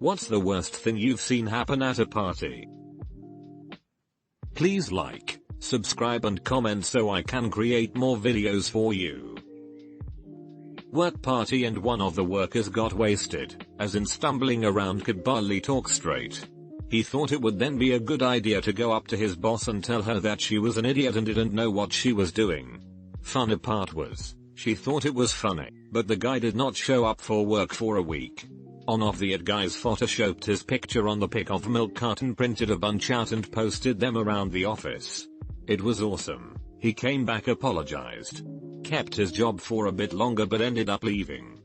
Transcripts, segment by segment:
What's the worst thing you've seen happen at a party? Please like, subscribe and comment so I can create more videos for you. Work party and one of the workers got wasted, as in stumbling around could barely talk straight. He thought it would then be a good idea to go up to his boss and tell her that she was an idiot and didn't know what she was doing. Funny part was, she thought it was funny, but the guy did not show up for work for a week. One of the guys photoshopped his picture on the pick of milk carton, printed a bunch out and posted them around the office. It was awesome. He came back, apologized, kept his job for a bit longer but ended up leaving.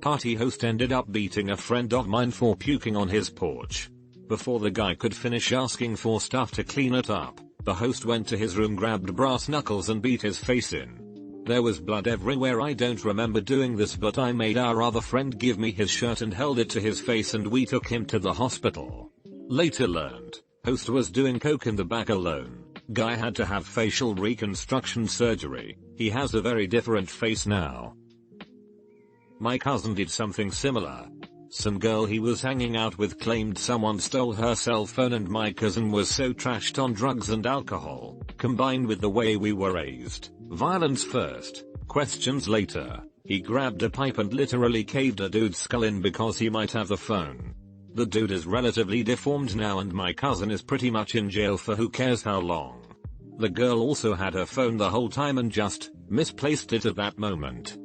Party host ended up beating a friend of mine for puking on his porch. Before the guy could finish asking for stuff to clean it up, the host went to his room, grabbed brass knuckles and beat his face in. There was blood everywhere. I don't remember doing this, but I made our other friend give me his shirt and held it to his face and we took him to the hospital. Later learned, host was doing coke in the back alone. Guy had to have facial reconstruction surgery. He has a very different face now. My cousin did something similar. Some girl he was hanging out with claimed someone stole her cell phone, and my cousin was so trashed on drugs and alcohol, combined with the way we were raised, violence first, questions later, he grabbed a pipe and literally caved a dude's skull in because he might have the phone. The dude is relatively deformed now and my cousin is pretty much in jail for who cares how long. The girl also had her phone the whole time and just misplaced it at that moment.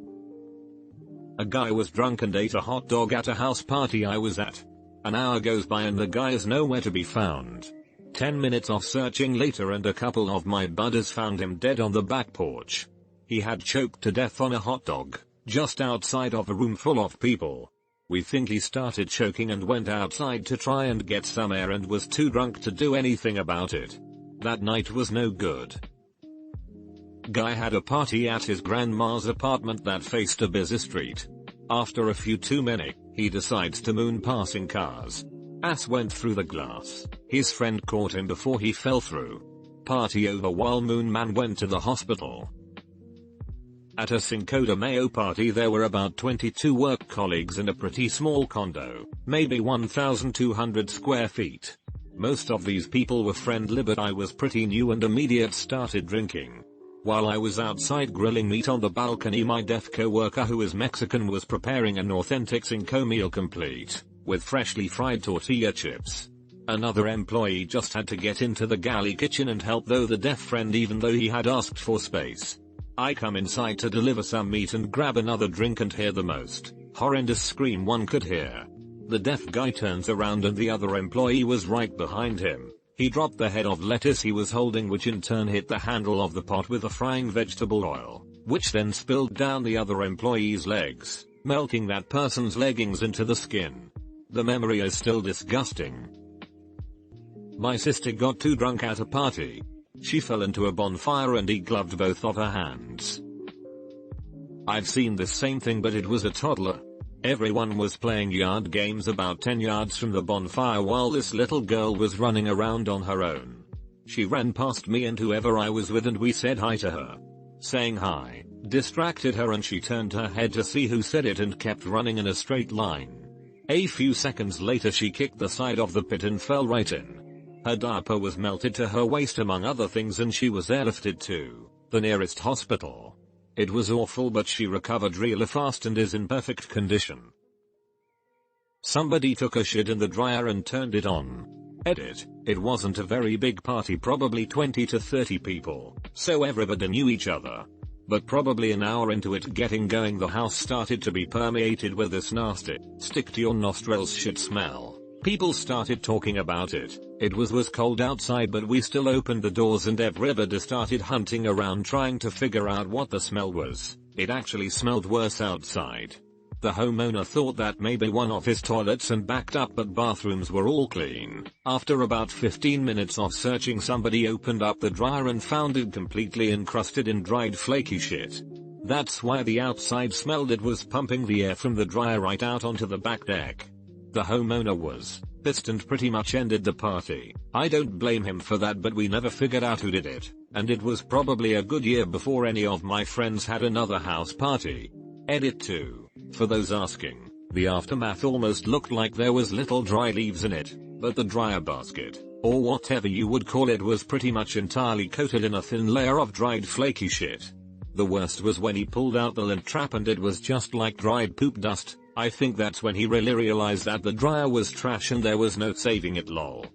A guy was drunk and ate a hot dog at a house party I was at. An hour goes by and the guy is nowhere to be found. 10 minutes of searching later and a couple of my buddies found him dead on the back porch. He had choked to death on a hot dog, just outside of a room full of people. We think he started choking and went outside to try and get some air and was too drunk to do anything about it. That night was no good. Guy had a party at his grandma's apartment that faced a busy street. After a few too many, he decides to moon passing cars. Ass went through the glass. His friend caught him before he fell through. Party over while Moon Man went to the hospital. At a Cinco de Mayo party there were about 22 work colleagues in a pretty small condo, maybe 1,200 square feet. Most of these people were friendly but I was pretty new and immediate started drinking. While I was outside grilling meat on the balcony, my deaf co-worker who is Mexican was preparing an authentic Cinco meal complete with freshly fried tortilla chips. Another employee just had to get into the galley kitchen and help the deaf friend even though he had asked for space. I come inside to deliver some meat and grab another drink and hear the most horrendous scream one could hear. The deaf guy turns around and the other employee was right behind him. He dropped the head of lettuce he was holding, which in turn hit the handle of the pot with the frying vegetable oil, which then spilled down the other employee's legs, melting that person's leggings into the skin. The memory is still disgusting. My sister got too drunk at a party. She fell into a bonfire and gloved both of her hands. I've seen this same thing, but it was a toddler. Everyone was playing yard games about 10 yards from the bonfire while this little girl was running around on her own. She ran past me and whoever I was with and we said hi to her. Saying hi distracted her and she turned her head to see who said it and kept running in a straight line. A few seconds later she kicked the side of the pit and fell right in. Her diaper was melted to her waist among other things and she was airlifted to the nearest hospital. It was awful but she recovered really fast and is in perfect condition. Somebody took a shit in the dryer and turned it on. Edit. It wasn't a very big party, probably 20 to 30 people, so everybody knew each other. But probably an hour into it getting going the house started to be permeated with this nasty, stick to your nostrils shit smell. People started talking about it. It was cold outside but we still opened the doors and everybody started hunting around trying to figure out what the smell was. It actually smelled worse outside. The homeowner thought that maybe one of his toilets and backed up, but bathrooms were all clean. After about 15 minutes of searching somebody opened up the dryer and found it completely encrusted in dried flaky shit. That's why the outside smelled. It was pumping the air from the dryer right out onto the back deck. The homeowner was pissed and pretty much ended the party. I don't blame him for that, but we never figured out who did it, and it was probably a good year before any of my friends had another house party. Edit 2. For those asking, The aftermath almost looked like there was little dry leaves in it, but the dryer basket, or whatever you would call it, was pretty much entirely coated in a thin layer of dried flaky shit. The worst was when he pulled out the lint trap and it was just like dried poop dust. I think that's when he really realized that the dryer was trash and there was no saving it, lol.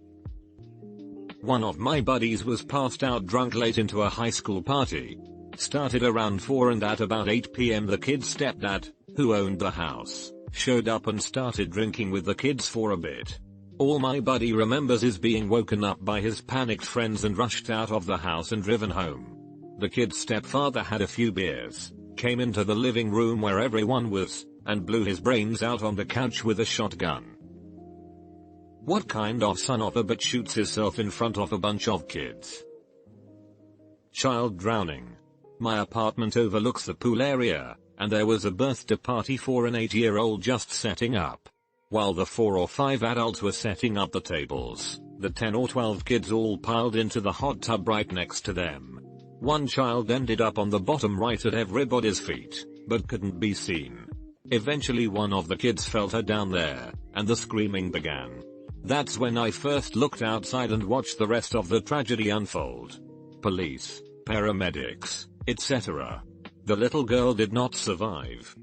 One of my buddies was passed out drunk late into a high school party. Started around 4 and at about 8 PM the kid's stepdad, who owned the house, showed up and started drinking with the kids for a bit. All my buddy remembers is being woken up by his panicked friends and rushed out of the house and driven home. The kid's stepfather had a few beers, came into the living room where everyone was, and blew his brains out on the couch with a shotgun. What kind of son of a bitch shoots himself in front of a bunch of kids? Child drowning. My apartment overlooks the pool area, and there was a birthday party for an 8-year-old just setting up. While the 4 or 5 adults were setting up the tables, the 10 or 12 kids all piled into the hot tub right next to them. One child ended up on the bottom right at everybody's feet, but couldn't be seen. Eventually one of the kids felt her down there, and the screaming began. That's when I first looked outside and watched the rest of the tragedy unfold. Police, paramedics, etc. The little girl did not survive.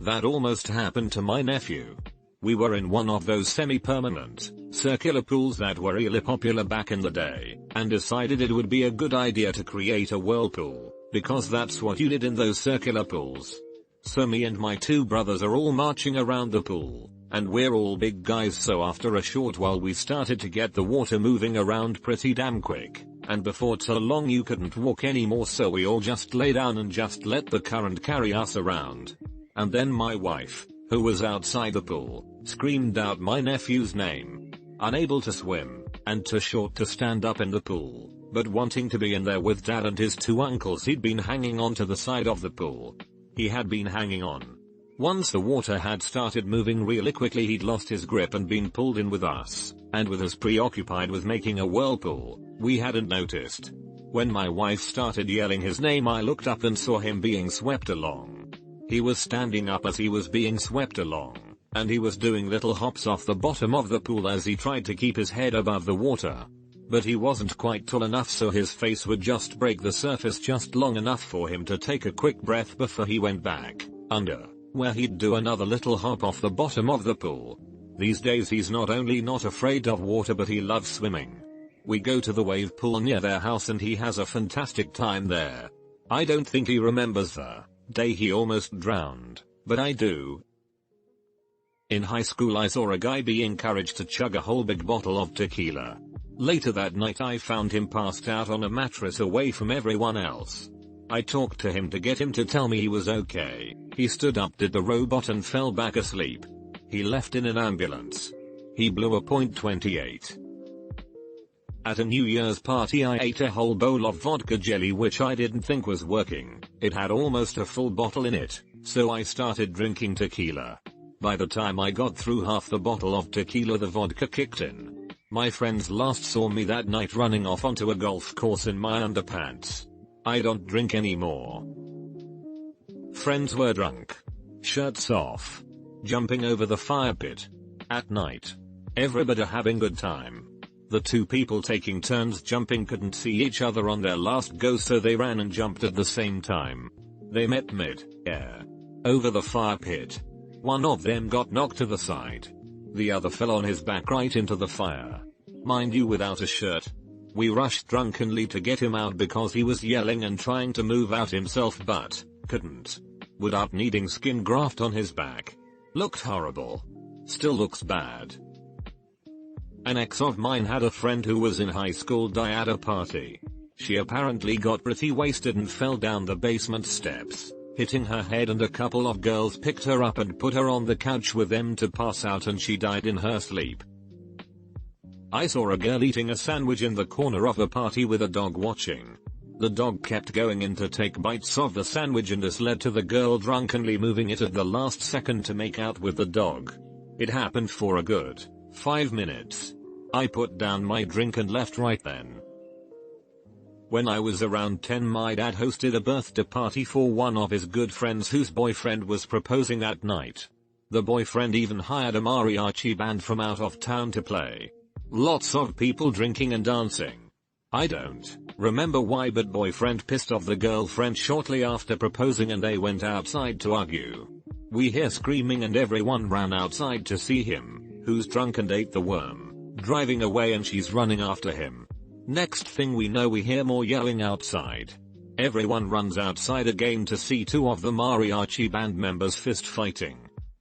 That almost happened to my nephew. We were in one of those semi-permanent, circular pools that were really popular back in the day, and decided it would be a good idea to create a whirlpool, because that's what you did in those circular pools. So me and my 2 brothers are all marching around the pool, and we're all big guys, so after a short while we started to get the water moving around pretty damn quick, and before too long you couldn't walk anymore, so we all just lay down and just let the current carry us around. And then my wife, who was outside the pool, screamed out my nephew's name. Unable to swim, and too short to stand up in the pool, but wanting to be in there with Dad and his 2 uncles, he'd been hanging on to the side of the pool. He had been hanging on. Once the water had started moving really quickly, he'd lost his grip and been pulled in with us, and with us preoccupied with making a whirlpool, we hadn't noticed. When my wife started yelling his name, I looked up and saw him being swept along. He was standing up as he was being swept along, and he was doing little hops off the bottom of the pool as he tried to keep his head above the water. But he wasn't quite tall enough, so his face would just break the surface just long enough for him to take a quick breath before he went back under, where he'd do another little hop off the bottom of the pool. These days he's not only not afraid of water, but he loves swimming. We go to the wave pool near their house and he has a fantastic time there. I don't think he remembers the day he almost drowned, but I do. In high school I saw a guy be encouraged to chug a whole big bottle of tequila. Later that night I found him passed out on a mattress away from everyone else. I talked to him to get him to tell me he was okay. He stood up, did the robot, and fell back asleep. He left in an ambulance. He blew a .28. At a New Year's party I ate a whole bowl of vodka jelly which I didn't think was working. It had almost a full bottle in it, so I started drinking tequila. By the time I got through half the bottle of tequila, the vodka kicked in. My friends last saw me that night running off onto a golf course in my underpants. I don't drink anymore. Friends were drunk, shirts off, jumping over the fire pit. At night. Everybody having good time. The 2 people taking turns jumping couldn't see each other on their last go, so they ran and jumped at the same time. They met mid-air. Over the fire pit. One of them got knocked to the side. The other fell on his back right into the fire. Mind you, without a shirt. We rushed drunkenly to get him out because he was yelling and trying to move out himself but couldn't. Would up needing skin graft on his back. Looked horrible. Still looks bad. An ex of mine had a friend who was in high school die at a party. She apparently got pretty wasted and fell down the basement steps, hitting her head, and a couple of girls picked her up and put her on the couch with them to pass out, and she died in her sleep. I saw a girl eating a sandwich in the corner of a party with a dog watching. The dog kept going in to take bites of the sandwich, and this led to the girl drunkenly moving it at the last second to make out with the dog. It happened for a good 5 minutes. I put down my drink and left right then. When I was around 10, my dad hosted a birthday party for one of his good friends whose boyfriend was proposing that night. The boyfriend even hired a mariachi band from out of town to play. Lots of people drinking and dancing. I don't remember why, but boyfriend pissed off the girlfriend shortly after proposing and they went outside to argue. We hear screaming and everyone ran outside to see him, who's drunk and ate the worm, driving away, and she's running after him. Next thing we know, we hear more yelling outside. Everyone runs outside again to see two of the mariachi band members fist fighting.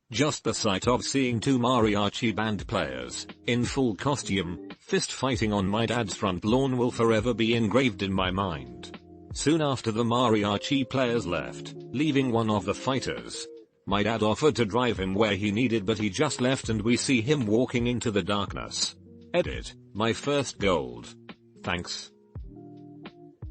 Just the sight of seeing two mariachi band players, in full costume, fist fighting on my dad's front lawn will forever be engraved in my mind. Soon after, the mariachi players left, leaving one of the fighters. My dad offered to drive him where he needed, but he just left and we see him walking into the darkness. Edit, my first gold. Thanks.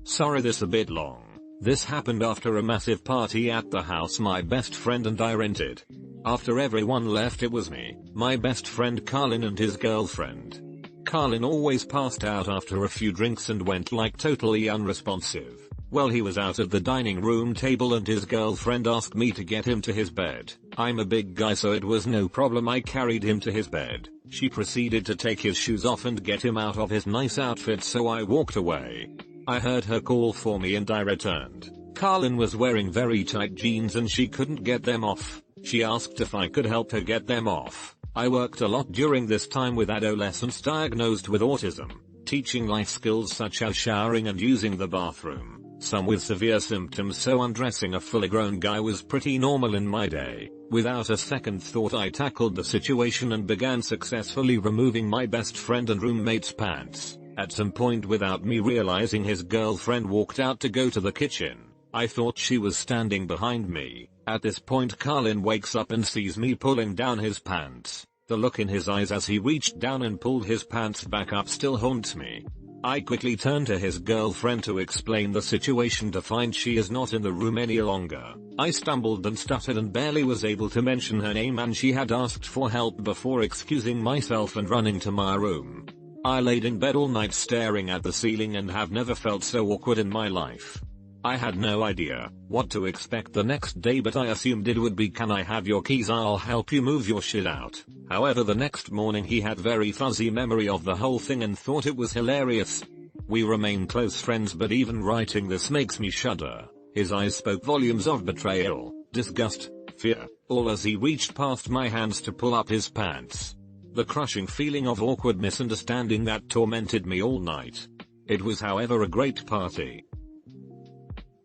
Sorry this a bit long. This happened after a massive party at the house my best friend and I rented. After everyone left, it was me, my best friend Carlin, and his girlfriend. Carlin always passed out after a few drinks and went like totally unresponsive. Well, he was out at the dining room table and his girlfriend asked me to get him to his bed. I'm a big guy, so it was no problem. I carried him to his bed. She proceeded to take his shoes off and get him out of his nice outfit, so I walked away. I heard her call for me and I returned. Carlin was wearing very tight jeans and she couldn't get them off. She asked if I could help her get them off. I worked a lot during this time with adolescents diagnosed with autism, teaching life skills such as showering and using the bathroom, some with severe symptoms, so undressing a fully grown guy was pretty normal in my day. Without a second thought, I tackled the situation and began successfully removing my best friend and roommate's pants. At some point, without me realizing, his girlfriend walked out to go to the kitchen. I thought she was standing behind me. At this point, Carlin wakes up and sees me pulling down his pants. The look in his eyes as he reached down and pulled his pants back up still haunts me. I quickly turned to his girlfriend to explain the situation to find she is not in the room any longer. I stumbled and stuttered and barely was able to mention her name, and she had asked for help before excusing myself and running to my room. I laid in bed all night staring at the ceiling and have never felt so awkward in my life. I had no idea what to expect the next day, but I assumed it would be, "Can I have your keys? I'll help you move your shit out." However, the next morning he had very fuzzy memory of the whole thing and thought it was hilarious. We remain close friends, but even writing this makes me shudder. His eyes spoke volumes of betrayal, disgust, fear, all as he reached past my hands to pull up his pants. The crushing feeling of awkward misunderstanding that tormented me all night. It was, however, a great party.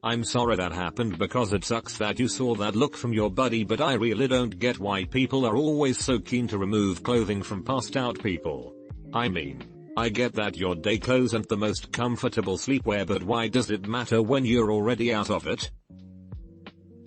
I'm sorry that happened because it sucks that you saw that look from your buddy, but I really don't get why people are always so keen to remove clothing from passed out people. I mean, I get that your day clothes aren't the most comfortable sleepwear, but why does it matter when you're already out of it?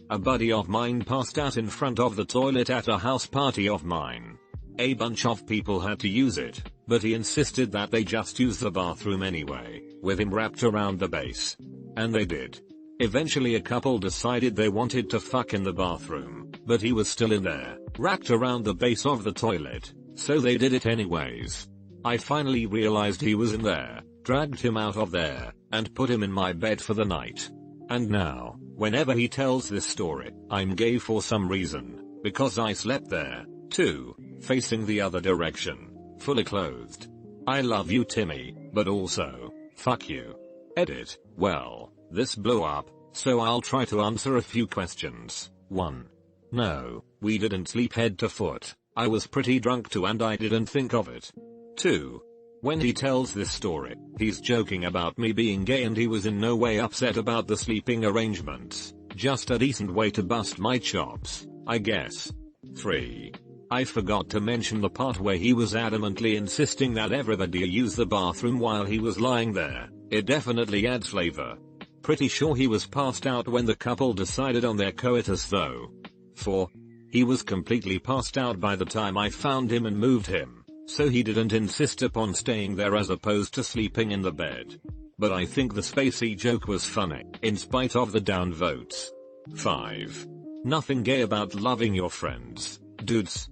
A buddy of mine passed out in front of the toilet at a house party of mine. A bunch of people had to use it, but he insisted that they just use the bathroom anyway, with him wrapped around the base. And they did. Eventually a couple decided they wanted to fuck in the bathroom, but he was still in there, wrapped around the base of the toilet, so they did it anyways. I finally realized he was in there, dragged him out of there, and put him in my bed for the night. And now, whenever he tells this story, I'm gay for some reason, because I slept there, too, facing the other direction, fully clothed. I love you, Timmy, but also, fuck you. Edit, well, this blew up, so I'll try to answer a few questions. 1. No, we didn't sleep head to foot. I was pretty drunk too and I didn't think of it. 2. When he tells this story, he's joking about me being gay and he was in no way upset about the sleeping arrangements. Just a decent way to bust my chops, I guess. 3. I forgot to mention the part where he was adamantly insisting that everybody use the bathroom while he was lying there. It definitely adds flavor. Pretty sure he was passed out when the couple decided on their coitus though. 4. He was completely passed out by the time I found him and moved him, so he didn't insist upon staying there as opposed to sleeping in the bed. But I think the spacey joke was funny, in spite of the down votes. 5. Nothing gay about loving your friends, dudes.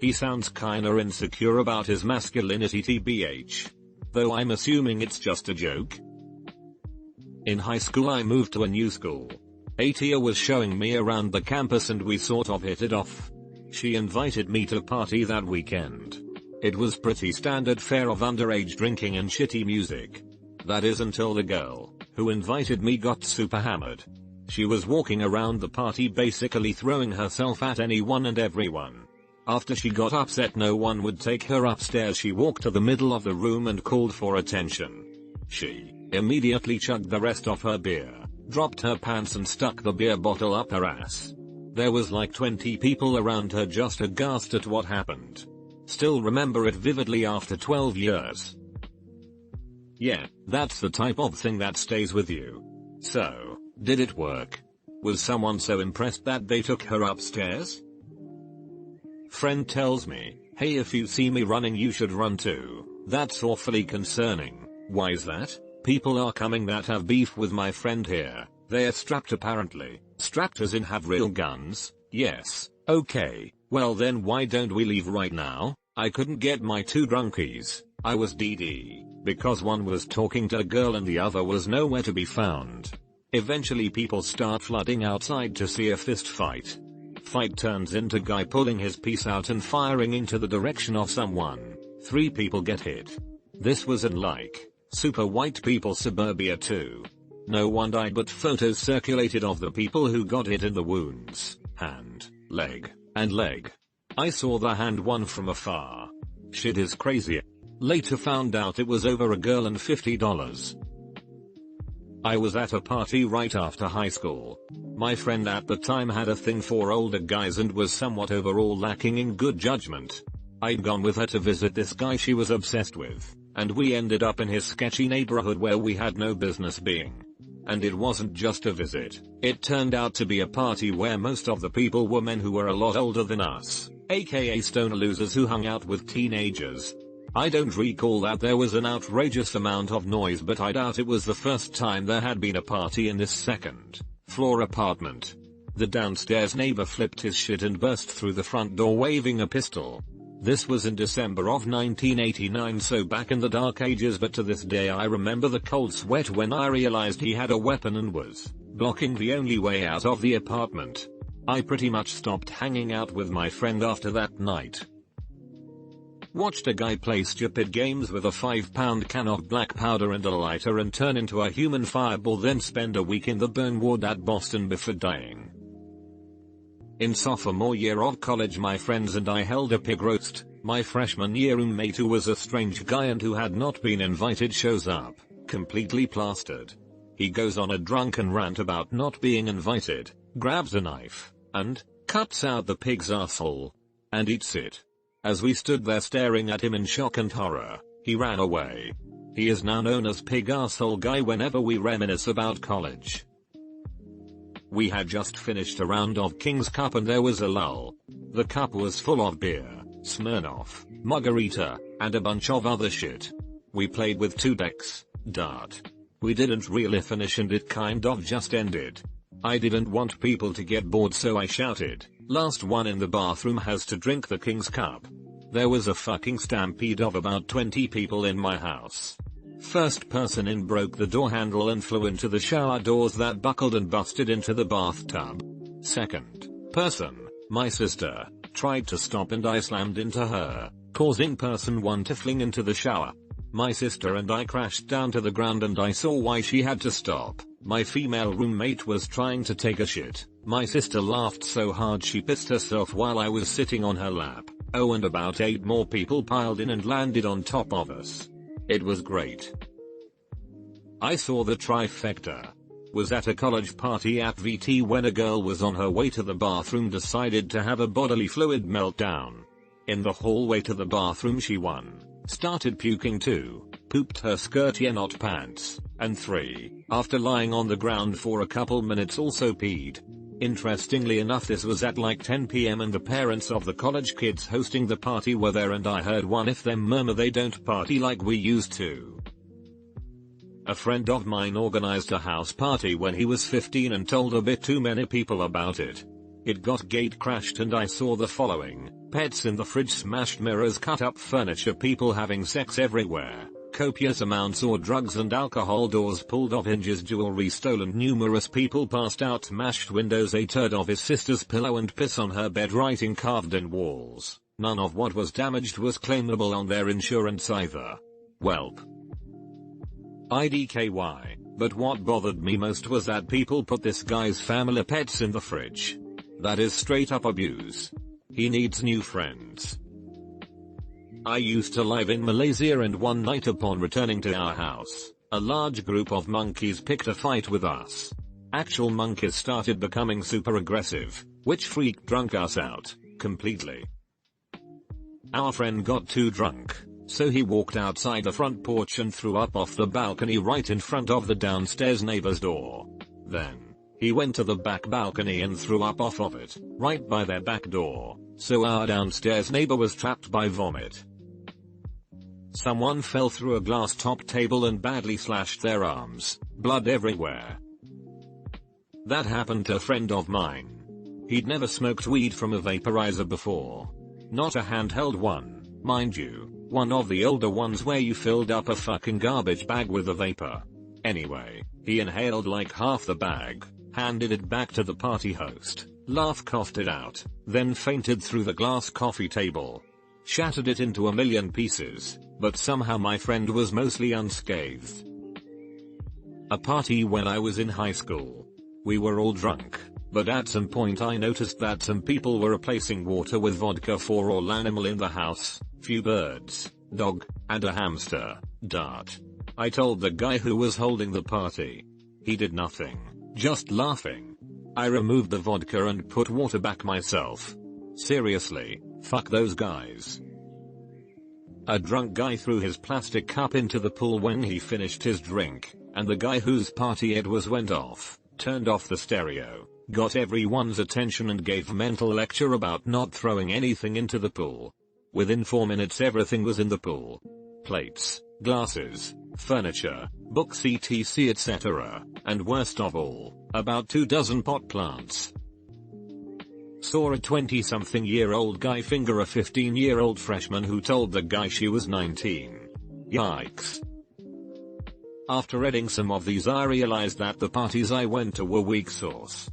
He sounds kinda insecure about his masculinity tbh. Though I'm assuming it's just a joke. In high school I moved to a new school. Atia was showing me around the campus and we sort of hit it off. She invited me to party that weekend. It was pretty standard fare of underage drinking and shitty music. That is until the girl who invited me got super hammered. She was walking around the party basically throwing herself at anyone and everyone. After she got upset no one would take her upstairs, she walked to the middle of the room and called for attention. She immediately chugged the rest of her beer, dropped her pants and stuck the beer bottle up her ass. There was like 20 people around her just aghast at what happened. Still remember it vividly after 12 years. Yeah, that's the type of thing that stays with you. So, did it work? Was someone so impressed that they took her upstairs? Friend tells me, hey, if you see me running you should run too. That's awfully concerning. Why is that? People are coming that have beef with my friend here. They are strapped apparently. Strapped as in have real guns? Yes. Okay. Well then why don't we leave right now? I couldn't get my two drunkies. I was DD. Because one was talking to a girl and the other was nowhere to be found. Eventually people start flooding outside to see a fist fight. Fight turns into guy pulling his piece out and firing into the direction of someone. 3 people get hit. This was in like super white people suburbia too. No one died but photos circulated of the people who got hit in the wounds, hand, leg, and leg. I saw the hand one from afar. Shit is crazy. Later found out it was over a girl and $50. I was at a party right after high school. My friend at the time had a thing for older guys and was somewhat overall lacking in good judgment. I'd gone with her to visit this guy she was obsessed with, and we ended up in his sketchy neighborhood where we had no business being. And it wasn't just a visit, it turned out to be a party where most of the people were men who were a lot older than us, aka stoner losers who hung out with teenagers. I don't recall that there was an outrageous amount of noise, but I doubt it was the first time there had been a party in this second floor apartment. The downstairs neighbor flipped his shit and burst through the front door waving a pistol. This was in December of 1989, so back in the dark ages, but to this day I remember the cold sweat when I realized he had a weapon and was blocking the only way out of the apartment. I pretty much stopped hanging out with my friend after that night. Watched a guy play stupid games with a 5-pound can of black powder and a lighter and turn into a human fireball, then spend a week in the burn ward at Boston before dying. In sophomore year of college my friends and I held a pig roast. My freshman year roommate, who was a strange guy and who had not been invited, shows up, completely plastered. He goes on a drunken rant about not being invited, grabs a knife, and cuts out the pig's asshole and eats it. As we stood there staring at him in shock and horror, he ran away. He is now known as Pig Arsehole Guy whenever we reminisce about college. We had just finished a round of King's Cup and there was a lull. The cup was full of beer, Smirnoff, margarita, and a bunch of other shit. We played with 2 decks, dart. We didn't really finish and it kind of just ended. I didn't want people to get bored, so I shouted, "Last one in the bathroom has to drink the King's Cup." There was a fucking stampede of about 20 people in my house. First person in broke the door handle and flew into the shower doors that buckled and busted into the bathtub. Second person, my sister, tried to stop and I slammed into her, causing person 1 to fling into the shower. My sister and I crashed down to the ground and I saw why she had to stop. My female roommate was trying to take a shit. My sister laughed so hard she pissed herself while I was sitting on her lap. Oh, and about 8 more people piled in and landed on top of us. It was great. I saw the trifecta. Was at a college party at VT when a girl was on her way to the bathroom decided to have a bodily fluid meltdown. In the hallway to the bathroom she 1. Started puking, 2. Pooped her skirt, yeah, not pants, and 3. After lying on the ground for a couple minutes also peed. Interestingly enough this was at like 10 PM and the parents of the college kids hosting the party were there and I heard one of them murmur they don't party like we used to. A friend of mine organized a house party when he was 15 and told a bit too many people about it. It got gate crashed and I saw the following: pets in the fridge, smashed mirrors, cut up furniture, people having sex everywhere, copious amounts or drugs and alcohol, doors pulled off hinges, jewelry stolen, numerous people passed out, smashed windows, ate turd off his sister's pillow and piss on her bed, writing carved in walls. None of what was damaged was claimable on their insurance either. Welp. IDKY. But what bothered me most was that people put this guy's family pets in the fridge. That is straight up abuse. He needs new friends. I used to live in Malaysia, and one night upon returning to our house, a large group of monkeys picked a fight with us. Actual monkeys started becoming super aggressive, which freaked drunk us out completely. Our friend got too drunk, so he walked outside the front porch and threw up off the balcony right in front of the downstairs neighbor's door. Then, he went to the back balcony and threw up off of it, right by their back door, so our downstairs neighbor was trapped by vomit. Someone fell through a glass top table and badly slashed their arms, blood everywhere. That happened to a friend of mine. He'd never smoked weed from a vaporizer before. Not a handheld one, mind you, one of the older ones where you filled up a fucking garbage bag with the vapor. Anyway, he inhaled like half the bag, handed it back to the party host, coughed it out, then fainted through the glass coffee table. Shattered it into a million pieces, but somehow my friend was mostly unscathed. A party when I was in high school. We were all drunk, but at some point I noticed that some people were replacing water with vodka for all animal in the house, few birds, dog, and a hamster, Dart. I told the guy who was holding the party. He did nothing, just laughing. I removed the vodka and put water back myself. Seriously, fuck those guys. A drunk guy threw his plastic cup into the pool when he finished his drink, and the guy whose party it was went off, turned off the stereo, got everyone's attention and gave a mental lecture about not throwing anything into the pool. Within 4 minutes everything was in the pool. Plates, glasses, furniture, books etc, etc, and worst of all, about 24 pot plants. Saw a 20-something-year-old guy finger a 15-year-old freshman who told the guy she was 19. Yikes. After reading some of these I realized that the parties I went to were weak sauce.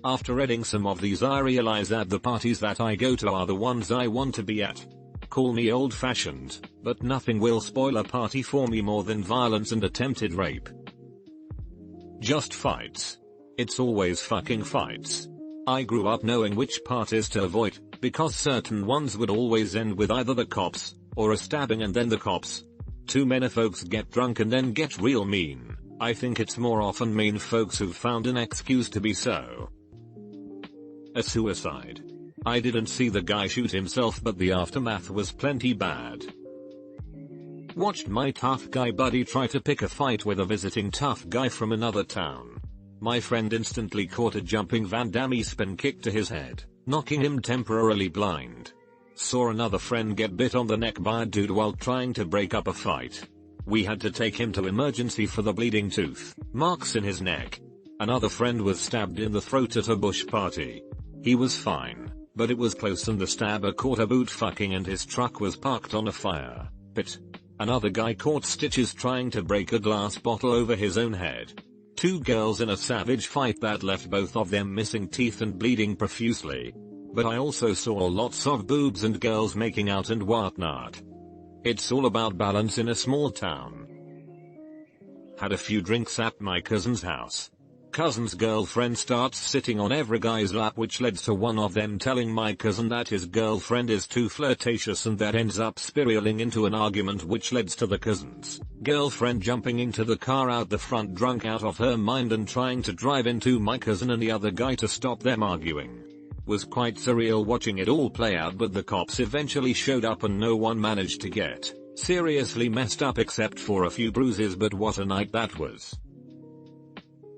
After reading some of these I realize that the parties that I go to are the ones I want to be at. Call me old-fashioned, but nothing will spoil a party for me more than violence and attempted rape. Just fights. It's always fucking fights. I grew up knowing which parties to avoid, because certain ones would always end with either the cops, or a stabbing and then the cops. Too many folks get drunk and then get real mean. I think it's more often mean folks who've found an excuse to be so. A suicide. I didn't see the guy shoot himself, but the aftermath was plenty bad. Watched my tough guy buddy try to pick a fight with a visiting tough guy from another town. My friend instantly caught a jumping Van Damme spin kick to his head, knocking him temporarily blind. Saw another friend get bit on the neck by a dude while trying to break up a fight. We had to take him to emergency for the bleeding tooth marks in his neck. Another friend was stabbed in the throat at a bush party. He was fine, but it was close and the stabber caught a boot fucking and his truck was parked on a fire pit. Another guy caught stitches trying to break a glass bottle over his own head. 2 girls in a savage fight that left both of them missing teeth and bleeding profusely. But I also saw lots of boobs and girls making out and whatnot. It's all about balance in a small town. Had a few drinks at my cousin's house. Cousin's girlfriend starts sitting on every guy's lap, which led to one of them telling my cousin that his girlfriend is too flirtatious, and that ends up spiraling into an argument which leads to the cousin's girlfriend jumping into the car out the front drunk out of her mind and trying to drive into my cousin and the other guy to stop them arguing. Was quite surreal watching it all play out, but the cops eventually showed up and no one managed to get seriously messed up except for a few bruises, but what a night that was.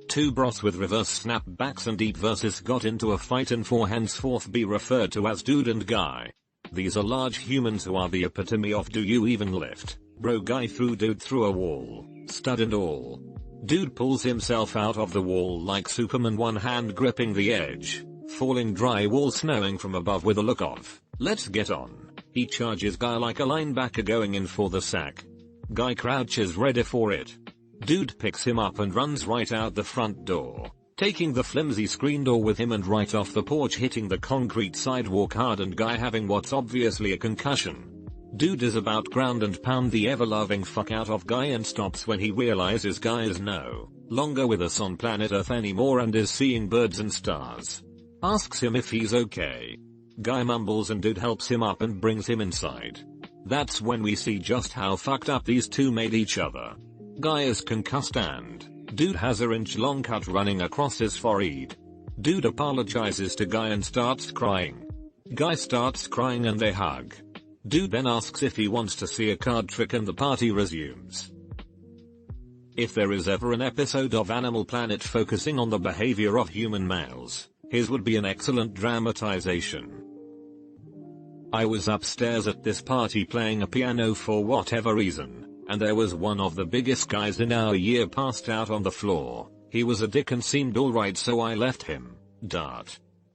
2 bros with reverse snapbacks and deep verses got into a fight and for henceforth be referred to as dude and guy. These are large humans who are the epitome of do you even lift, bro. Guy threw dude through a wall, stud and all. Dude pulls himself out of the wall like Superman, one hand gripping the edge, falling drywall snowing from above with a look of, let's get on. He charges guy like a linebacker going in for the sack, Guy crouches ready for it. Dude picks him up and runs right out the front door, taking the flimsy screen door with him and right off the porch, hitting the concrete sidewalk hard and Guy having what's obviously a concussion. Dude is about ground and pound the ever-loving fuck out of Guy and stops when he realizes Guy is no longer with us on planet Earth anymore and is seeing birds and stars. Asks him if he's okay. Guy mumbles and Dude helps him up and brings him inside. That's when we see just how fucked up these two made each other. Guy is concussed and Dude has a inch-long cut running across his forehead. Dude apologizes to Guy and starts crying. Guy starts crying and they hug. Dude then asks if he wants to see a card trick and the party resumes. If there is ever an episode of Animal Planet focusing on the behavior of human males, his would be an excellent dramatization. I was upstairs at this party playing a piano for whatever reason, and there was one of the biggest guys in our year passed out on the floor. He was a dick and seemed alright, so I left him.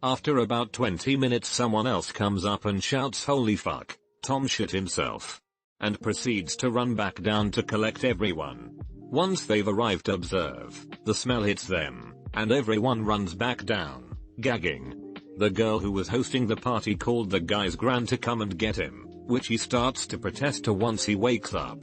After about 20 minutes someone else comes up and shouts holy fuck, Tom shit himself, and proceeds to run back down to collect everyone. Once they've arrived, observe, the smell hits them, and everyone runs back down, gagging. The girl who was hosting the party called the guy's gran to come and get him, which he starts to protest to once he wakes up.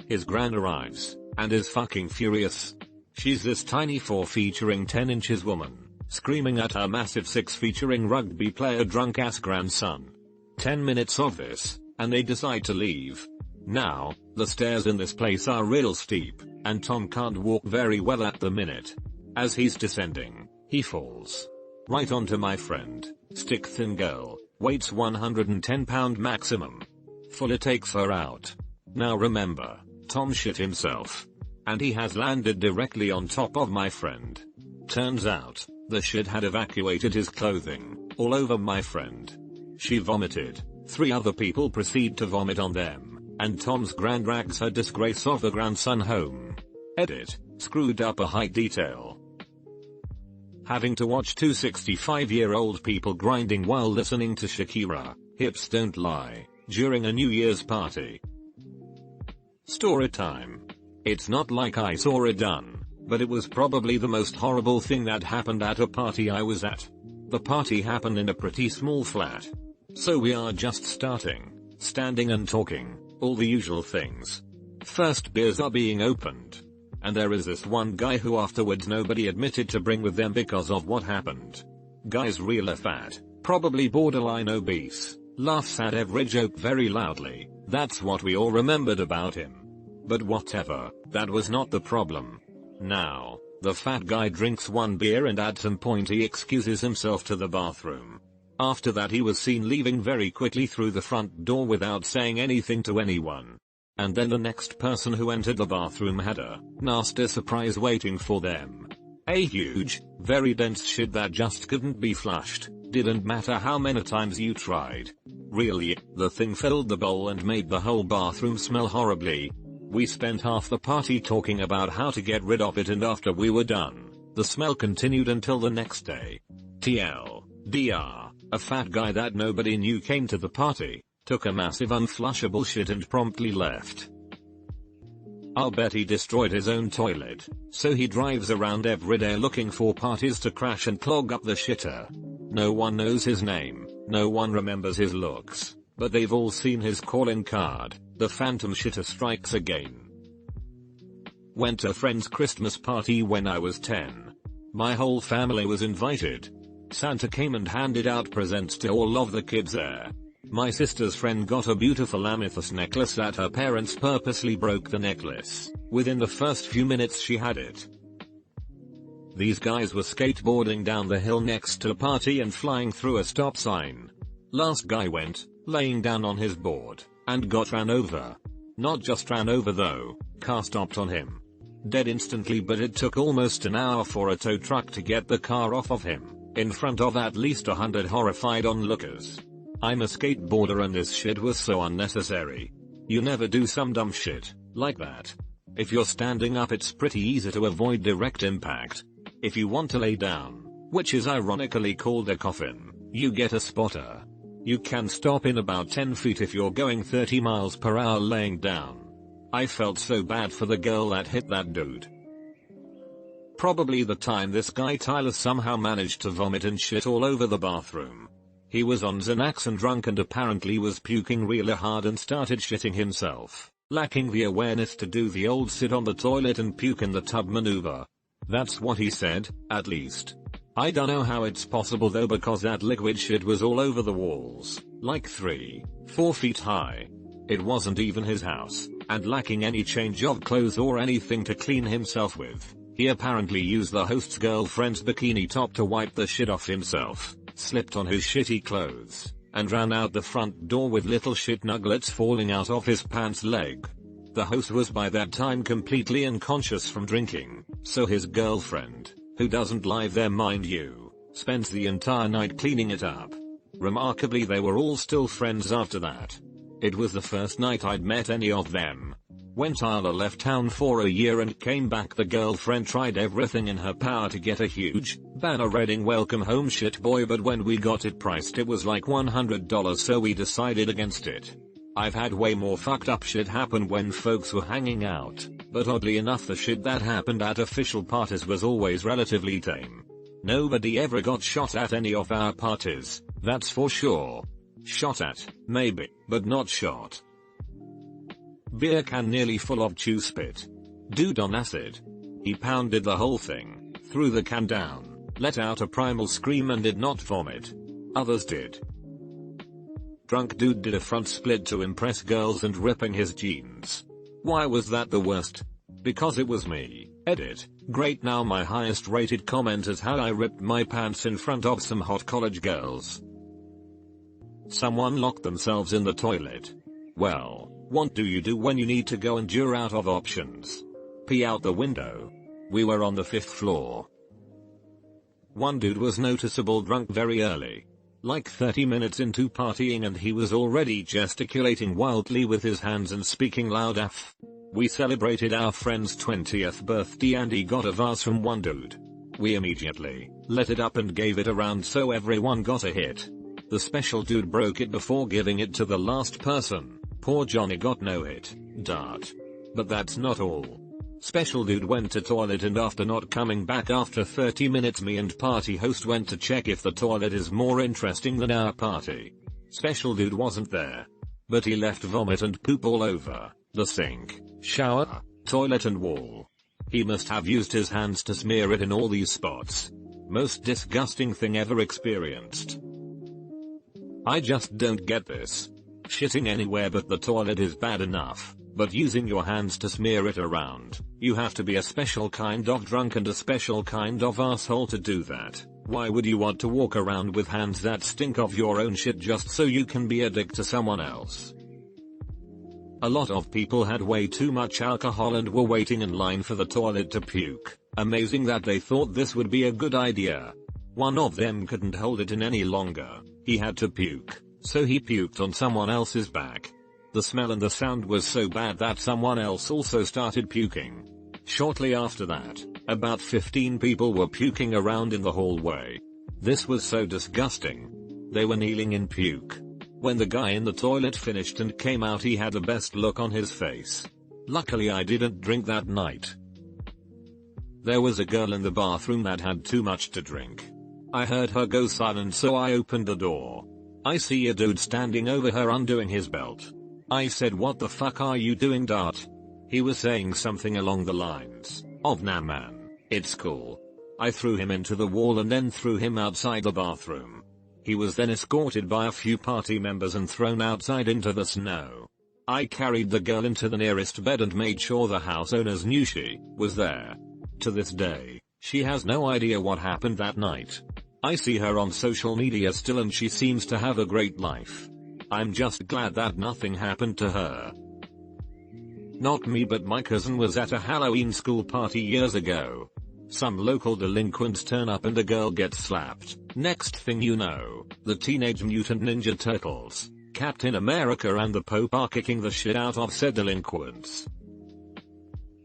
His gran arrives, and is fucking furious. She's this tiny 4 featuring 10 inches woman, screaming at her massive 6 featuring rugby player drunk ass grandson. 10 minutes of this, and they decide to leave. Now, the stairs in this place are real steep, and Tom can't walk very well at the minute. As he's descending, he falls right onto my friend, stick thin girl, weights 110 pound maximum. Fully takes her out. Now remember, Tom shit himself, and he has landed directly on top of my friend. Turns out, the shit had evacuated his clothing, all over my friend. She vomited, 3 other people proceed to vomit on them, and Tom's gran drags her disgrace of the grandson home. Edit, screwed up a height detail. Having to watch 2 65-year-old people grinding while listening to Shakira, Hips Don't Lie, during a New Year's party. Story time. It's not like I saw it done, but it was probably the most horrible thing that happened at a party I was at. The party happened in a pretty small flat. So we are just standing and talking, all the usual things. First beers are being opened. And there is this one guy who afterwards nobody admitted to bring with them because of what happened. Guy's real fat, probably borderline obese, laughs at every joke very loudly. That's what we all remembered about him. But whatever, that was not the problem. Now, the fat guy drinks 1 beer and at some point he excuses himself to the bathroom. After that he was seen leaving very quickly through the front door without saying anything to anyone. And then the next person who entered the bathroom had a nasty surprise waiting for them. A huge, very dense shit that just couldn't be flushed, didn't matter how many times you tried. Really, the thing filled the bowl and made the whole bathroom smell horribly. We spent half the party talking about how to get rid of it, and after we were done, the smell continued until the next day. TLDR, a fat guy that nobody knew came to the party, took a massive unflushable shit and promptly left. I'll bet he destroyed his own toilet, so he drives around every day looking for parties to crash and clog up the shitter. No one knows his name, no one remembers his looks, but they've all seen his calling card, the Phantom Shitter Strikes Again. Went to a friend's Christmas party when I was 10. My whole family was invited. Santa came and handed out presents to all of the kids there. My sister's friend got a beautiful amethyst necklace that her parents purposely broke the necklace. Within the first few minutes she had it. These guys were skateboarding down the hill next to a party and flying through a stop sign. Last guy went, laying down on his board, and got ran over. Not just ran over though, car stopped on him. Dead instantly, but it took almost an hour for a tow truck to get the car off of him, in front of at least 100 horrified onlookers. I'm a skateboarder and this shit was so unnecessary. You never do some dumb shit like that. If you're standing up it's pretty easy to avoid direct impact. If you want to lay down, which is ironically called a coffin, you get a spotter. You can stop in about 10 feet if you're going 30 miles per hour laying down. I felt so bad for the girl that hit that dude. Probably the time this guy Tyler somehow managed to vomit and shit all over the bathroom. He was on Xanax and drunk and apparently was puking really hard and started shitting himself, lacking the awareness to do the old sit on the toilet and puke in the tub maneuver. That's what he said, at least. I don't know how it's possible though, because that liquid shit was all over the walls, like 3-4 feet high. It wasn't even his house, and lacking any change of clothes or anything to clean himself with, he apparently used the host's girlfriend's bikini top to wipe the shit off himself, slipped on his shitty clothes, and ran out the front door with little shit nuggets falling out of his pants leg. The host was by that time completely unconscious from drinking, so his girlfriend, who doesn't lie there mind you, spends the entire night cleaning it up. Remarkably, they were all still friends after that. It was the first night I'd met any of them. When Tyler left town for a year and came back, the girlfriend tried everything in her power to get a huge, banner reading welcome home shit boy, but when we got it priced it was like $100, so we decided against it. I've had way more fucked up shit happen when folks were hanging out, but oddly enough the shit that happened at official parties was always relatively tame. Nobody ever got shot at any of our parties, that's for sure. Shot at, maybe, but not shot. Beer can nearly full of chew spit. Dude on acid. He pounded the whole thing, threw the can down, let out a primal scream and did not vomit. Others did. Drunk dude did a front split to impress girls and ripping his jeans. Why was that the worst? Because it was me. Edit. Great, now my highest rated comment is how I ripped my pants in front of some hot college girls. Someone locked themselves in the toilet. Well, what do you do when you need to go and you're out of options? Pee out the window. We were on the 5th floor. One dude was noticeable drunk very early. Like 30 minutes into partying, and he was already gesticulating wildly with his hands and speaking loud af. We celebrated our friend's 20th birthday and he got a vase from one dude. We immediately lit it up and gave it around so everyone got a hit. The special dude broke it before giving it to the last person. Poor Johnny got no hit. Dart. But that's not all. Special dude went to toilet and after not coming back after 30 minutes, me and party host went to check if the toilet is more interesting than our party. Special dude wasn't there. But he left vomit and poop all over the sink, shower, toilet and wall. He must have used his hands to smear it in all these spots. Most disgusting thing ever experienced. I just don't get this. Shitting anywhere but the toilet is bad enough, but using your hands to smear it around, you have to be a special kind of drunk and a special kind of asshole to do that. Why would you want to walk around with hands that stink of your own shit just so you can be a dick to someone else? A lot of people had way too much alcohol and were waiting in line for the toilet to puke. Amazing that they thought this would be a good idea. One of them couldn't hold it in any longer. He had to puke, so he puked on someone else's back. The smell and the sound was so bad that someone else also started puking. Shortly after that, about 15 people were puking around in the hallway. This was so disgusting. They were kneeling in puke. When the guy in the toilet finished and came out, he had the best look on his face. Luckily I didn't drink that night. There was a girl in the bathroom that had too much to drink. I heard her go silent, so I opened the door. I see a dude standing over her undoing his belt. I said, "What the fuck are you doing, Dart?" He was saying something along the lines of, "Nah man, it's cool." I threw him into the wall and then threw him outside the bathroom. He was then escorted by a few party members and thrown outside into the snow. I carried the girl into the nearest bed and made sure the house owners knew she was there. To this day, she has no idea what happened that night. I see her on social media still and she seems to have a great life. I'm just glad that nothing happened to her. Not me, but my cousin was at a Halloween school party years ago. Some local delinquents turn up and a girl gets slapped. Next thing you know, the Teenage Mutant Ninja Turtles, Captain America and the Pope are kicking the shit out of said delinquents.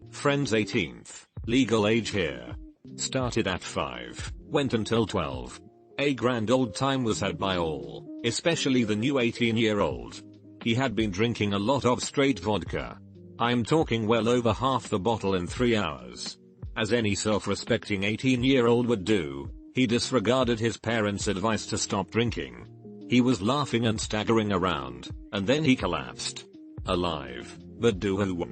Friends 18th, legal age here. Started at 5, went until 12. A grand old time was had by all, especially the new 18-year-old. He had been drinking a lot of straight vodka. I'm talking well over half the bottle in 3 hours. As any self-respecting 18-year-old would do, he disregarded his parents' advice to stop drinking. He was laughing and staggering around, and then he collapsed. Alive, but doo-hoo.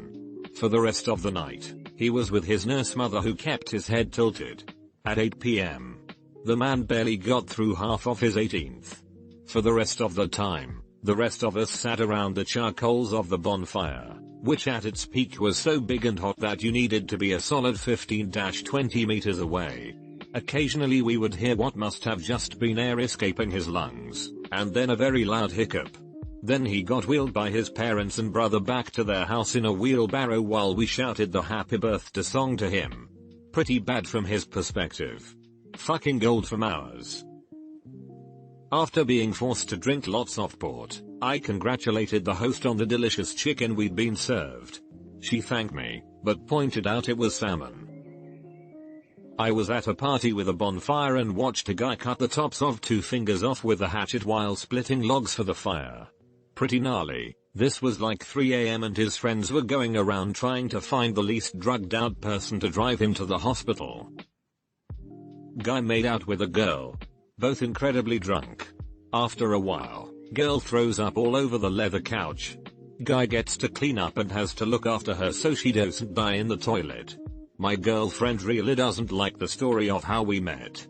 For the rest of the night, he was with his nurse mother who kept his head tilted. At 8 p.m., the man barely got through half of his 18th. For the rest of the time, the rest of us sat around the charcoals of the bonfire, which at its peak was so big and hot that you needed to be a solid 15-20 meters away. Occasionally we would hear what must have just been air escaping his lungs, and then a very loud hiccup. Then he got wheeled by his parents and brother back to their house in a wheelbarrow while we shouted the happy birthday song to him. Pretty bad from his perspective. Fucking gold from ours. After being forced to drink lots of port, I congratulated the host on the delicious chicken we'd been served. She thanked me, but pointed out it was salmon. I was at a party with a bonfire and watched a guy cut the tops of 2 fingers off with a hatchet while splitting logs for the fire. Pretty gnarly. This was like 3 a.m. and his friends were going around trying to find the least drugged out person to drive him to the hospital. Guy made out with a girl. Both incredibly drunk. After a while, girl throws up all over the leather couch. Guy gets to clean up and has to look after her so she doesn't die in the toilet. My girlfriend really doesn't like the story of how we met.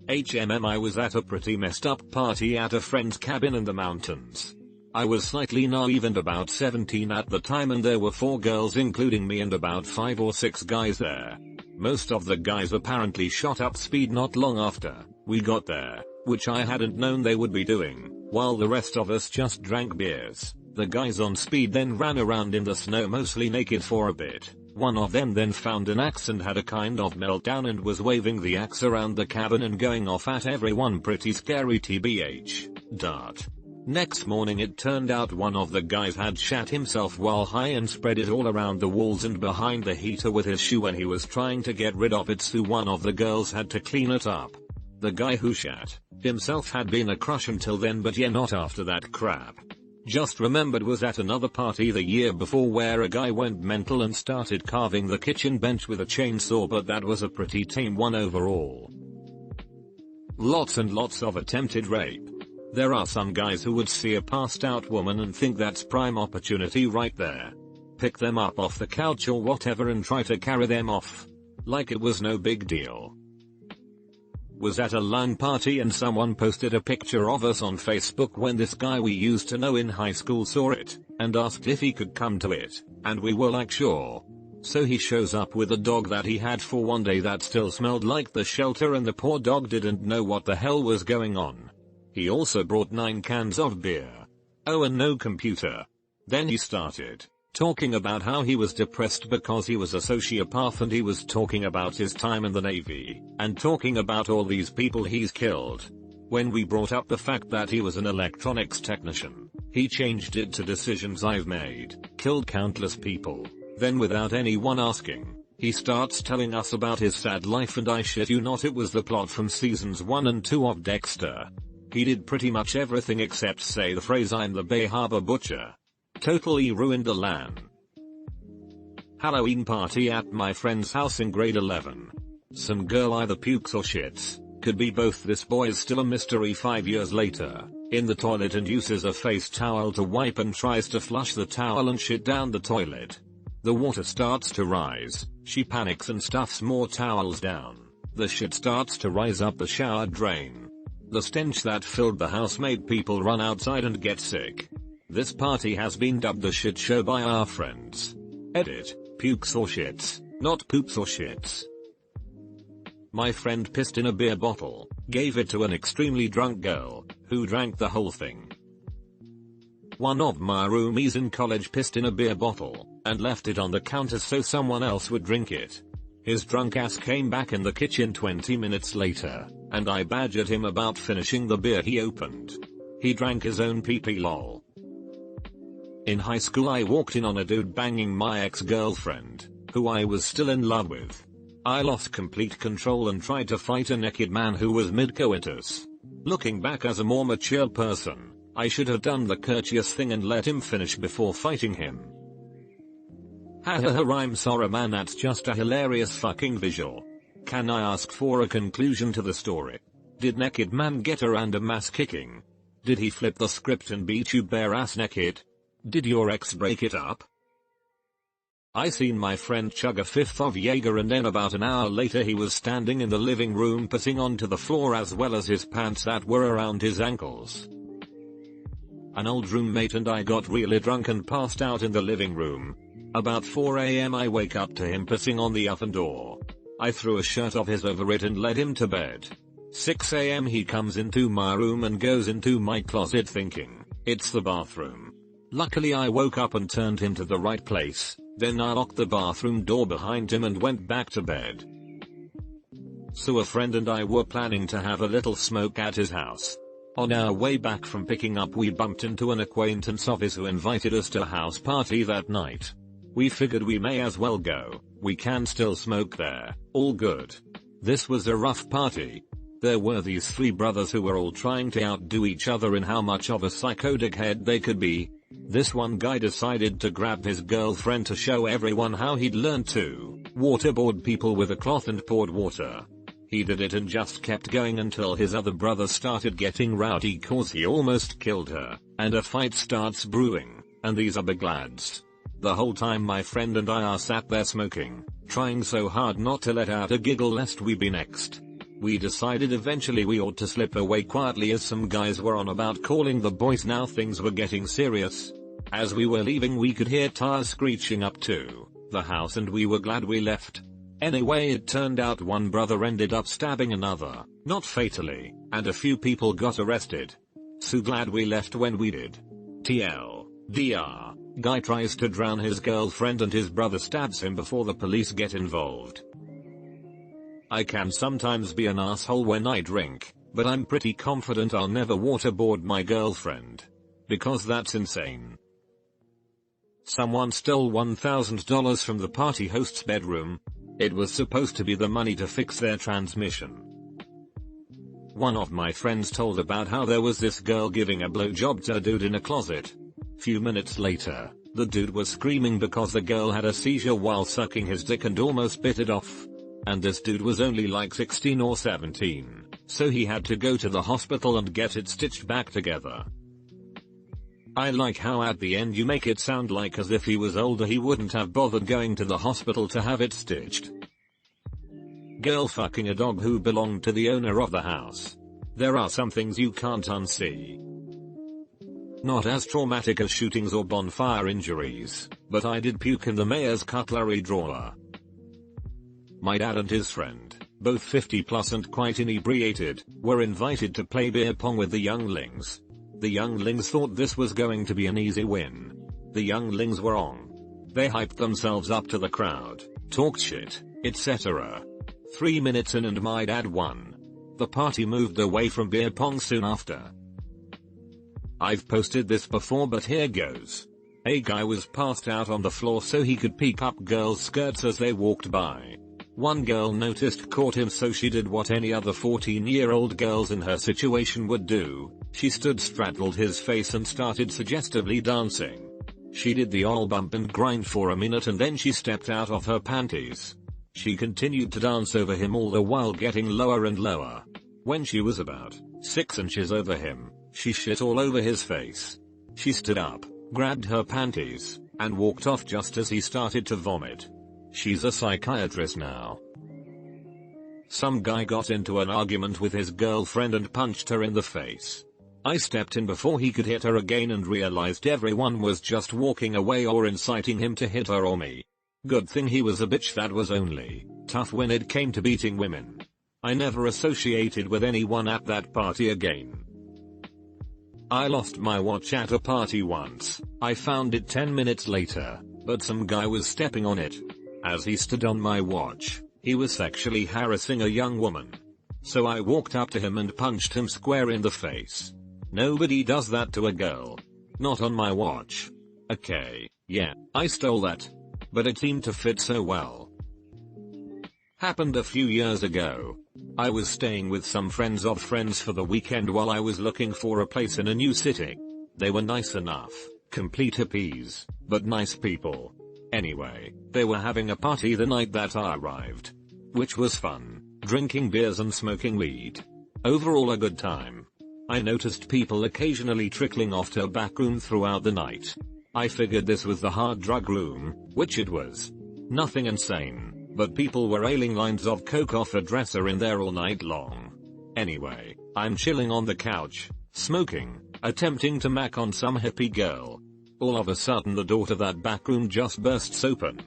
I was at a pretty messed up party at a friend's cabin in the mountains. I was slightly naive and about 17 at the time, and there were 4 girls including me and about 5 or 6 guys there. Most of the guys apparently shot up speed not long after we got there, which I hadn't known they would be doing, while the rest of us just drank beers. The guys on speed then ran around in the snow mostly naked for a bit. One of them then found an axe and had a kind of meltdown and was waving the axe around the cabin and going off at everyone. Pretty scary tbh. Dart. Next morning it turned out one of the guys had shat himself while high and spread it all around the walls and behind the heater with his shoe when he was trying to get rid of it, so one of the girls had to clean it up. The guy who shat himself had been a crush until then, but yeah, not after that crap. Just remembered was at another party the year before where a guy went mental and started carving the kitchen bench with a chainsaw, but that was a pretty tame one overall. Lots and lots of attempted rape. There are some guys who would see a passed out woman and think that's prime opportunity right there. Pick them up off the couch or whatever and try to carry them off. Like it was no big deal. Was at a LAN party and someone posted a picture of us on Facebook when this guy we used to know in high school saw it and asked if he could come to it, and we were like sure. So he shows up with a dog that he had for one day that still smelled like the shelter, and the poor dog didn't know what the hell was going on. He also brought 9 cans of beer. Oh, and no computer. Then he started talking about how he was depressed because he was a sociopath, and he was talking about his time in the Navy and talking about all these people he's killed. When we brought up the fact that he was an electronics technician, he changed it to decisions I've made, killed countless people. Then without anyone asking, he starts telling us about his sad life, and I shit you not, it was the plot from seasons 1 and 2 of Dexter. He did pretty much everything except say the phrase "I'm the Bay Harbor Butcher." Totally ruined the LAN. Halloween party at my friend's house in grade 11. Some girl either pukes or shits, could be both. This boy is still a mystery 5 years later, in the toilet, and uses a face towel to wipe and tries to flush the towel and shit down the toilet. The water starts to rise, she panics and stuffs more towels down. The shit starts to rise up the shower drain. The stench that filled the house made people run outside and get sick. This party has been dubbed the shit show by our friends. Edit, pukes or shits, not poops or shits. My friend pissed in a beer bottle, gave it to an extremely drunk girl, who drank the whole thing. One of my roomies in college pissed in a beer bottle, and left it on the counter so someone else would drink it. His drunk ass came back in the kitchen 20 minutes later, and I badgered him about finishing the beer he opened. He drank his own pee-pee lol. In high school I walked in on a dude banging my ex-girlfriend, who I was still in love with. I lost complete control and tried to fight a naked man who was mid-coitus. Looking back as a more mature person, I should have done the courteous thing and let him finish before fighting him. Hahaha, I'm sorry man, that's just a hilarious fucking visual. Can I ask for a conclusion to the story? Did naked man get a random ass kicking? Did he flip the script and beat you bare ass naked? Did your ex break it up? I seen my friend chug a fifth of Jaeger and then about an hour later he was standing in the living room pissing onto the floor as well as his pants that were around his ankles. An old roommate and I got really drunk and passed out in the living room. About 4 AM I wake up to him pissing on the oven door. I threw a shirt of his over it and led him to bed. 6 AM he comes into my room and goes into my closet thinking, it's the bathroom. Luckily I woke up and turned him to the right place, then I locked the bathroom door behind him and went back to bed. So a friend and I were planning to have a little smoke at his house. On our way back from picking up we bumped into an acquaintance of his who invited us to a house party that night. We figured we may as well go, we can still smoke there, all good. This was a rough party. There were these three brothers who were all trying to outdo each other in how much of a psychotic head they could be. This one guy decided to grab his girlfriend to show everyone how he'd learned to waterboard people with a cloth and poured water. He did it and just kept going until his other brother started getting rowdy cause he almost killed her, and a fight starts brewing, and these are big lads. The whole time my friend and I are sat there smoking, trying so hard not to let out a giggle lest we be next. We decided eventually we ought to slip away quietly as some guys were on about calling the boys. Now things were getting serious. As we were leaving we could hear tires screeching up to the house and we were glad we left. Anyway, it turned out one brother ended up stabbing another, not fatally, and a few people got arrested. So glad we left when we did. TLDR. Guy tries to drown his girlfriend and his brother stabs him before the police get involved. I can sometimes be an asshole when I drink, but I'm pretty confident I'll never waterboard my girlfriend. Because that's insane. Someone stole $1,000 from the party host's bedroom. It was supposed to be the money to fix their transmission. One of my friends told about how there was this girl giving a blowjob to a dude in a closet. Few minutes later, the dude was screaming because the girl had a seizure while sucking his dick and almost bit it off. And this dude was only like 16 or 17, so he had to go to the hospital and get it stitched back together. I like how at the end you make it sound like as if he was older he wouldn't have bothered going to the hospital to have it stitched. Girl fucking a dog who belonged to the owner of the house. There are some things you can't unsee. Not as traumatic as shootings or bonfire injuries, but I did puke in the mayor's cutlery drawer. My dad and his friend, both 50 plus and quite inebriated, were invited to play beer pong with the younglings. The younglings thought this was going to be an easy win. The younglings were on. They hyped themselves up to the crowd, talked shit, etc. 3 minutes in and my dad won. The party moved away from beer pong soon after. I've posted this before but here goes. A guy was passed out on the floor so he could peek up girls' skirts as they walked by. One girl noticed, caught him, so she did what any other 14-year-old girls in her situation would do. She stood, straddled his face and started suggestively dancing. She did the all bump and grind for a minute and then she stepped out of her panties. She continued to dance over him all the while getting lower and lower. When she was about 6 inches over him, she shit all over his face. She stood up, grabbed her panties, and walked off just as he started to vomit. She's a psychiatrist now. Some guy got into an argument with his girlfriend and punched her in the face. I stepped in before he could hit her again and realized everyone was just walking away or inciting him to hit her or me. Good thing he was a bitch that was only tough when it came to beating women. I never associated with anyone at that party again. I lost my watch at a party once. I found it 10 minutes later, but some guy was stepping on it. As he stood on my watch, he was sexually harassing a young woman. So I walked up to him and punched him square in the face. Nobody does that to a girl. Not on my watch. Okay, yeah, I stole that. But it seemed to fit so well. Happened a few years ago. I was staying with some friends of friends for the weekend while I was looking for a place in a new city. They were nice enough, complete hippies, but nice people. Anyway, they were having a party the night that I arrived. Which was fun, drinking beers and smoking weed. Overall a good time. I noticed people occasionally trickling off to a back room throughout the night. I figured this was the hard drug room, which it was. Nothing insane, but people were ailing lines of coke off a dresser in there all night long. Anyway, I'm chilling on the couch, smoking, attempting to mac on some hippie girl. All of a sudden the door to that back room just bursts open.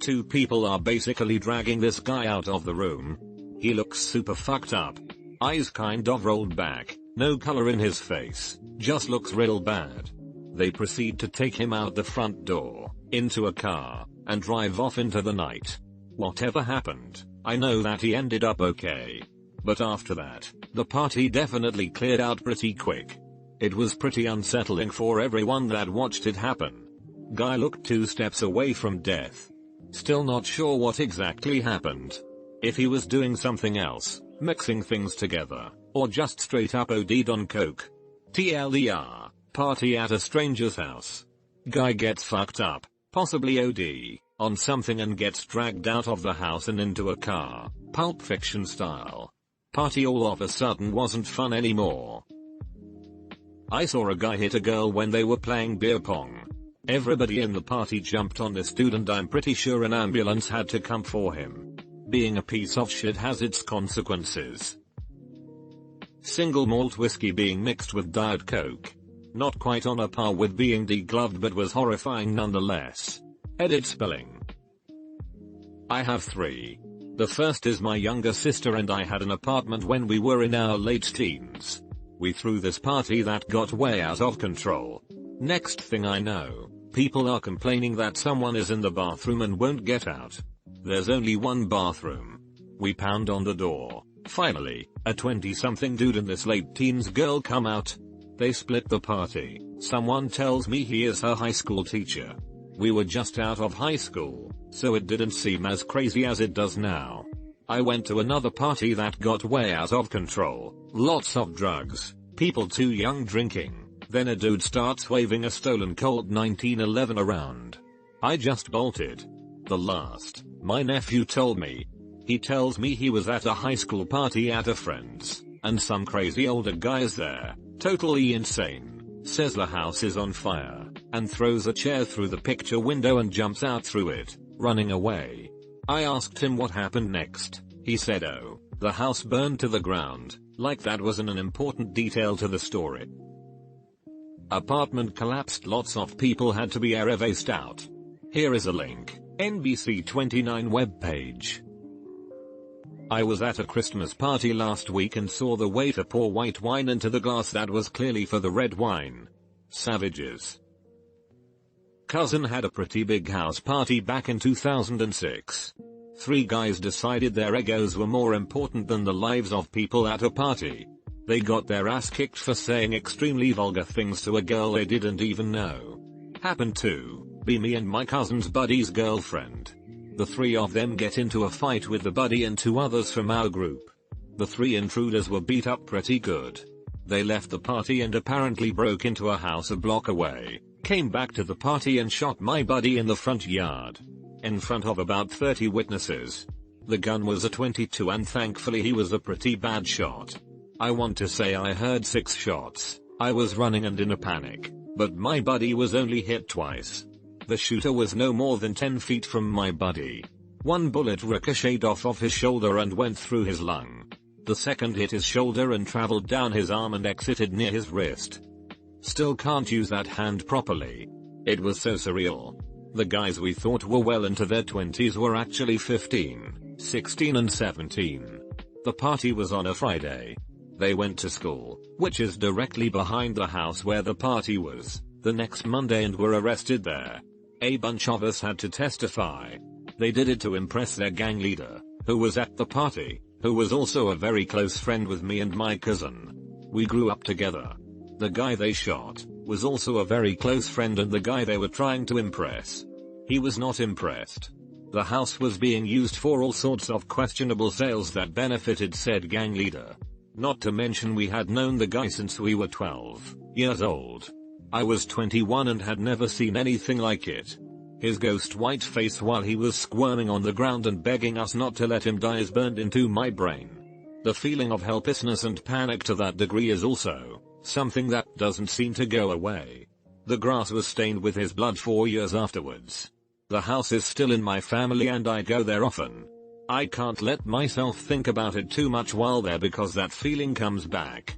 Two people are basically dragging this guy out of the room. He looks super fucked up. Eyes kind of rolled back, no color in his face, just looks real bad. They proceed to take him out the front door, into a car, and drive off into the night. Whatever happened, I know that he ended up okay. But after that, the party definitely cleared out pretty quick. It was pretty unsettling for everyone that watched it happen. Guy looked 2 steps away from death. Still not sure what exactly happened. If he was doing something else, mixing things together, or just straight up OD'd on coke. TLDR, party at a stranger's house. Guy gets fucked up, possibly OD, on something and gets dragged out of the house and into a car, Pulp Fiction style. Party all of a sudden wasn't fun anymore. I saw a guy hit a girl when they were playing beer pong. Everybody in the party jumped on this dude and I'm pretty sure an ambulance had to come for him. Being a piece of shit has its consequences. Single malt whiskey being mixed with Diet Coke. Not quite on a par with being degloved but was horrifying nonetheless. Edit spelling. I have 3. The first is my younger sister and I had an apartment when we were in our late teens. We threw this party that got way out of control. Next thing I know, people are complaining that someone is in the bathroom and won't get out. There's only one bathroom. We pound on the door. Finally, a 20-something dude and this late teens girl come out. They split the party. Someone tells me he is her high school teacher. We were just out of high school, so it didn't seem as crazy as it does now. I went to another party that got way out of control. Lots of drugs, people too young drinking. Then a dude starts waving a stolen Colt 1911 around. I just bolted. The last, my nephew told me. He tells me he was at a high school party at a friend's, and some crazy older guy is there, totally insane, says the house is on fire, and throws a chair through the picture window and jumps out through it, running away. I asked him what happened next. He said, oh, the house burned to the ground, like that wasn't an important detail to the story. Apartment collapsed, lots of people had to be eviced out. Here is a link, NBC 29 webpage. I was at a Christmas party last week and saw the waiter pour white wine into the glass that was clearly for the red wine. Savages. Cousin had a pretty big house party back in 2006. 3 guys decided their egos were more important than the lives of people at a party. They got their ass kicked for saying extremely vulgar things to a girl they didn't even know. Happened to be me and my cousin's buddy's girlfriend. The 3 of them get into a fight with the buddy and 2 others from our group. The 3 intruders were beat up pretty good. They left the party and apparently broke into a house a block away, came back to the party and shot my buddy in the front yard. In front of about 30 witnesses. The gun was a .22 and thankfully he was a pretty bad shot. I want to say I heard 6 shots. I was running and in a panic, but my buddy was only hit twice. The shooter was no more than 10 feet from my buddy. 1 bullet ricocheted off of his shoulder and went through his lung. The second hit his shoulder and traveled down his arm and exited near his wrist. Still can't use that hand properly. It was so surreal. The guys we thought were well into their 20s were actually 15, 16 and 17. The party was on a Friday. They went to school, which is directly behind the house where the party was, the next Monday and were arrested there. A bunch of us had to testify. They did it to impress their gang leader, who was at the party, who was also a very close friend with me and my cousin. We grew up together. The guy they shot was also a very close friend and the guy they were trying to impress. He was not impressed. The house was being used for all sorts of questionable sales that benefited said gang leader. Not to mention we had known the guy since we were 12 years old. I was 21 and had never seen anything like it. His ghost white face while he was squirming on the ground and begging us not to let him die is burned into my brain. The feeling of helplessness and panic to that degree is also something that doesn't seem to go away. The grass was stained with his blood 4 years afterwards. The house is still in my family and I go there often. I can't let myself think about it too much while there because that feeling comes back.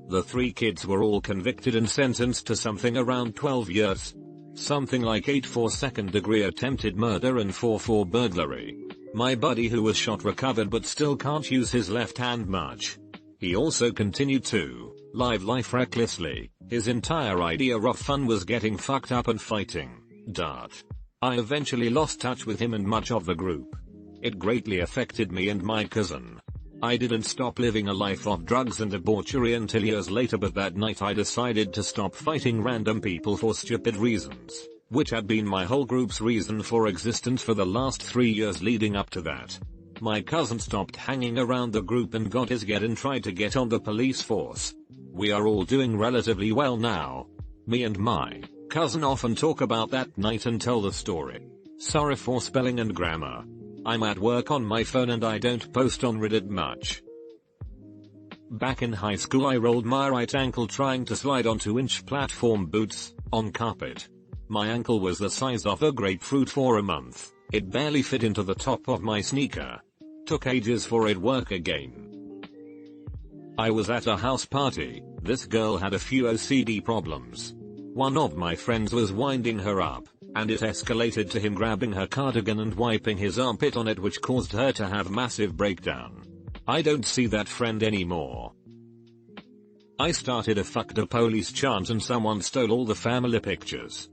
The 3 kids were all convicted and sentenced to something around 12 years. Something like 8 for second-degree attempted murder and 4 for burglary. My buddy who was shot recovered but still can't use his left hand much. He also continued to live life recklessly. His entire idea of fun was getting fucked up and fighting. I eventually lost touch with him and much of the group. It greatly affected me and my cousin. I didn't stop living a life of drugs and debauchery until years later, but that night I decided to stop fighting random people for stupid reasons, which had been my whole group's reason for existence for the last 3 years leading up to that. My cousin stopped hanging around the group and got his get and tried to get on the police force. We are all doing relatively well now. Me and my cousin often talk about that night and tell the story. Sorry for spelling and grammar. I'm at work on my phone and I don't post on Reddit much. Back in high school I rolled my right ankle trying to slide on 2-inch platform boots on carpet. My ankle was the size of a grapefruit for a month. It barely fit into the top of my sneaker. Took ages for it work again. I was at a house party. This girl had a few OCD problems. One of my friends was winding her up, and it escalated to him grabbing her cardigan and wiping his armpit on it, which caused her to have massive breakdown. I don't see that friend anymore. I started a fuck the police chant and someone stole all the family pictures.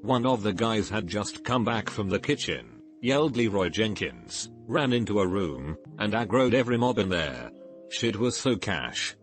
One of the guys had just come back from the kitchen, yelled Leroy Jenkins, ran into a room, and aggroed every mob in there. Shit was so cash.